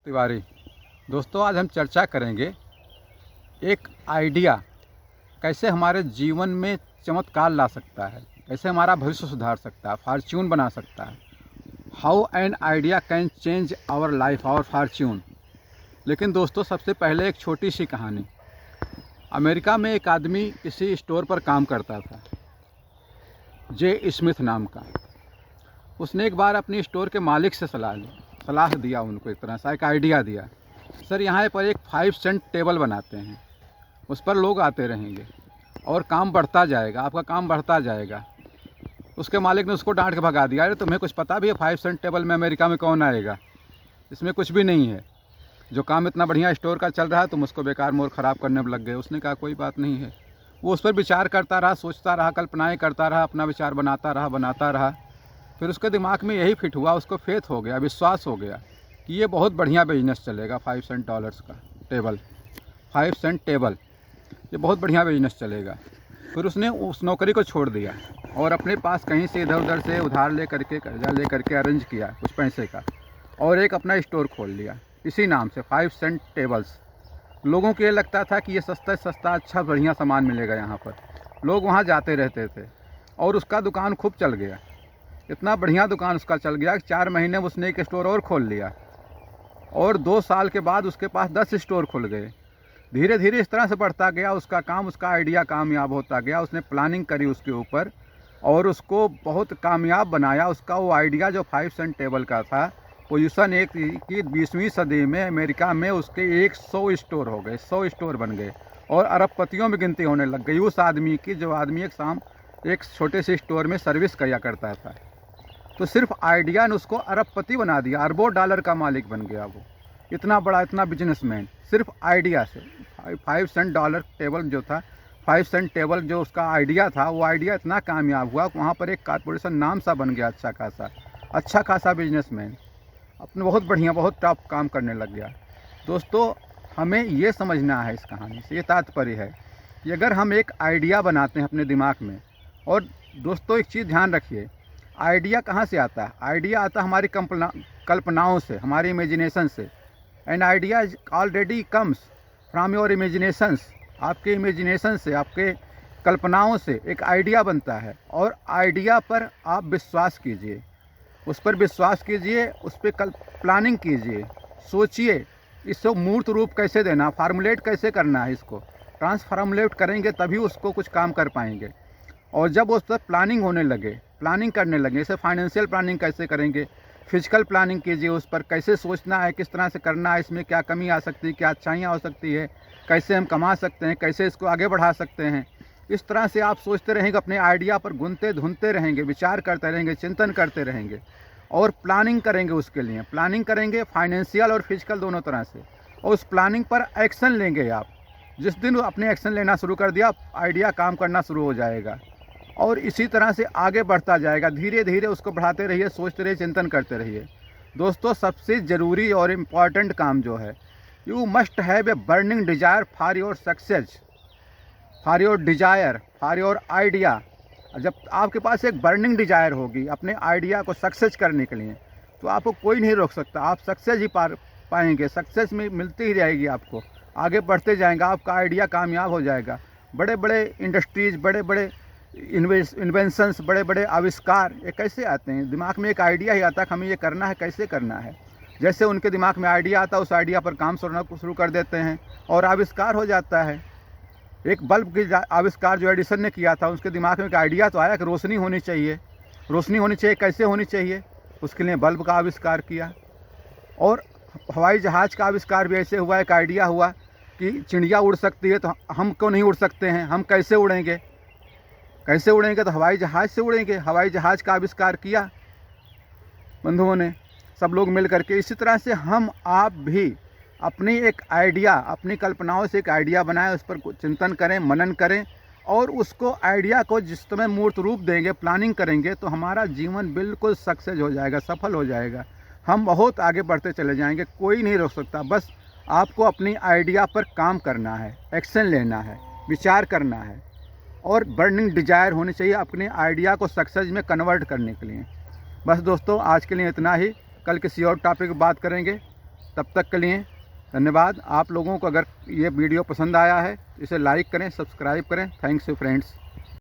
तिवारी। दोस्तों, आज हम चर्चा करेंगे एक आइडिया कैसे हमारे जीवन में चमत्कार ला सकता है, कैसे हमारा भविष्य सुधार सकता है, फॉर्च्यून बना सकता है। How an idea can change our life, our fortune. लेकिन दोस्तों, सबसे पहले एक छोटी सी कहानी। अमेरिका में एक आदमी किसी स्टोर पर काम करता था, जे स्मिथ नाम का। उसने एक बार अपनी स्टोर के मालिक से सलाह दिया, उनको एक तरह से एक आइडिया दिया। सर, यहाँ पर एक 5 सेंट टेबल बनाते हैं, उस पर लोग आते रहेंगे और काम बढ़ता जाएगा, आपका काम बढ़ता जाएगा। उसके मालिक ने उसको डांट के भगा दिया, अरे तुम्हें कुछ पता भी है 5 सेंट टेबल में अमेरिका में कौन आएगा, इसमें कुछ भी नहीं है। जो काम इतना बढ़िया स्टोर का चल रहा है तुम उसको बेकार मोर ख़राब करने में लग गए। उसने कहा कोई बात नहीं है। वो उस पर विचार करता रहा, सोचता रहा, कल्पनाएँ करता रहा, अपना विचार बनाता रहा। फिर उसके दिमाग में यही फिट हुआ, उसको फेथ हो गया, विश्वास हो गया कि ये बहुत बढ़िया बिजनेस चलेगा। 5 सेंट डॉलर्स का टेबल, 5 सेंट टेबल, ये बहुत बढ़िया बिजनेस चलेगा। फिर उसने उस नौकरी को छोड़ दिया और अपने पास कहीं से इधर उधर से उधार ले करके, कर्जा ले करके अरेंज किया कुछ पैसे का, और एक अपना स्टोर खोल लिया इसी नाम से, 5 सेंट टेबल्स। लोगों को ये लगता था कि ये सस्ता सस्ता अच्छा बढ़िया सामान मिलेगा यहाँ पर। लोग वहाँ जाते रहते थे और उसका दुकान खूब चल गया। इतना बढ़िया दुकान उसका चल गया कि 4 महीने में उसने एक स्टोर और खोल लिया और 2 साल के बाद उसके पास 10 स्टोर खुल गए। धीरे धीरे इस तरह से बढ़ता गया उसका काम, उसका आइडिया कामयाब होता गया। उसने प्लानिंग करी उसके ऊपर और उसको बहुत कामयाब बनाया। उसका वो आइडिया जो 5 सेंट टेबल का था, पोजीशन एक की 20वीं सदी में अमेरिका में उसके 100 स्टोर हो गए, 100 स्टोर बन गए और अरबपतियों में गिनती होने लग गई उस आदमी की, जो आदमी एक शाम एक छोटे से स्टोर में सर्विस किया करता था। तो सिर्फ आइडिया ने उसको अरबपति बना दिया, अरबों डॉलर का मालिक बन गया वो, इतना बड़ा, इतना बिजनेसमैन, सिर्फ आइडिया से। 5 सेंट डॉलर टेबल जो था, 5 सेंट टेबल जो उसका आइडिया था, वो आइडिया इतना कामयाब हुआ, वहाँ पर एक कारपोरेशन नाम सा बन गया, अच्छा खासा बिजनेसमैन, अपने बहुत बढ़िया, बहुत टॉप काम करने लग गया। दोस्तों, हमें ये समझना है इस कहानी से, ये तात्पर्य है कि अगर हम एक आइडिया बनाते हैं अपने दिमाग में, और दोस्तों एक चीज़ ध्यान रखिए, आइडिया कहाँ से आता है? आइडिया आता है हमारी कल्पनाओं से, हमारी इमेजिनेशन से। And idea already comes from your imaginations. आपके इमेजिनेशन से, आपके कल्पनाओं से एक आइडिया बनता है और आइडिया पर आप विश्वास कीजिए, उस पर विश्वास कीजिए, उस पर प्लानिंग कीजिए, सोचिए इसको मूर्त रूप कैसे देना, फार्मुलेट कैसे करना है, इसको ट्रांसफार्मुलेट करेंगे तभी उसको कुछ काम कर पाएंगे। और जब उस पर प्लानिंग होने लगे, प्लानिंग करने लगे, जैसे फाइनेंशियल प्लानिंग कैसे करेंगे, फिजिकल प्लानिंग कीजिए, उस पर कैसे सोचना है, किस तरह से करना है, इसमें क्या कमी आ सकती है, क्या अच्छाइयाँ हो सकती है, कैसे हम कमा सकते हैं, कैसे इसको आगे बढ़ा सकते हैं। इस तरह से आप सोचते रहेंगे, अपने आइडिया पर गुनते धुनते रहेंगे, विचार करते रहेंगे, चिंतन करते रहेंगे और प्लानिंग करेंगे। उसके लिए प्लानिंग करेंगे, फाइनेंशियल और फिजिकल दोनों तरह से, और उस प्लानिंग पर एक्शन लेंगे आप। जिस दिन अपने एक्शन लेना शुरू कर दिया, आइडिया काम करना शुरू हो जाएगा और इसी तरह से आगे बढ़ता जाएगा। धीरे धीरे उसको बढ़ाते रहिए, सोचते रहिए, चिंतन करते रहिए। दोस्तों, सबसे ज़रूरी और इम्पॉर्टेंट काम जो है, you must have a burning desire for your success, for your desire, for your idea. जब आपके पास एक बर्निंग डिज़ायर होगी अपने आइडिया को सक्सेस करने के लिए, तो आपको कोई नहीं रोक सकता। आप सक्सेस ही पाएंगे, सक्सेस में मिलती ही रहेगी आपको, आगे बढ़ते जाएंगे, आपका आइडिया कामयाब हो जाएगा। बड़े बड़े इंडस्ट्रीज़, बड़े बड़े इन्वेंशंस, बड़े बड़े आविष्कार, ये कैसे आते हैं? दिमाग में एक आइडिया ही आता है कि हमें ये करना है, कैसे करना है। जैसे उनके दिमाग में आइडिया आता है, उस आइडिया पर काम शुरू कर देते हैं और आविष्कार हो जाता है। एक बल्ब की आविष्कार जो एडिसन ने किया था, उसके दिमाग में एक आइडिया तो आया कि रोशनी होनी चाहिए, रोशनी होनी चाहिए, कैसे होनी चाहिए, उसके लिए बल्ब का आविष्कार किया। और हवाई जहाज़ का आविष्कार भी ऐसे हुआ, एक आइडिया हुआ कि चिड़िया उड़ सकती है तो हम क्यों नहीं उड़ सकते हैं, हम कैसे उड़ेंगे, कैसे उड़ेंगे, तो हवाई जहाज़ से उड़ेंगे। हवाई जहाज़ का आविष्कार किया बंधुओं ने, सब लोग मिल करके। इसी तरह से हम आप भी अपनी एक आइडिया, अपनी कल्पनाओं से एक आइडिया बनाएं, उस पर चिंतन करें, मनन करें और उसको आइडिया को जिस समय मूर्त रूप देंगे, प्लानिंग करेंगे, तो हमारा जीवन बिल्कुल सक्सेस हो जाएगा, सफल हो जाएगा। हम बहुत आगे बढ़ते चले जाएंगे, कोई नहीं रोक सकता। बस आपको अपनी आइडिया पर काम करना है, एक्शन लेना है, विचार करना है और बर्निंग डिजायर होनी चाहिए अपने आइडिया को सक्सेस में कन्वर्ट करने के लिए। बस दोस्तों, आज के लिए इतना ही। कल किसी और टॉपिक पर बात करेंगे। तब तक के लिए धन्यवाद। आप लोगों को अगर ये वीडियो पसंद आया है तो इसे लाइक करें, सब्सक्राइब करें। Thanks you friends.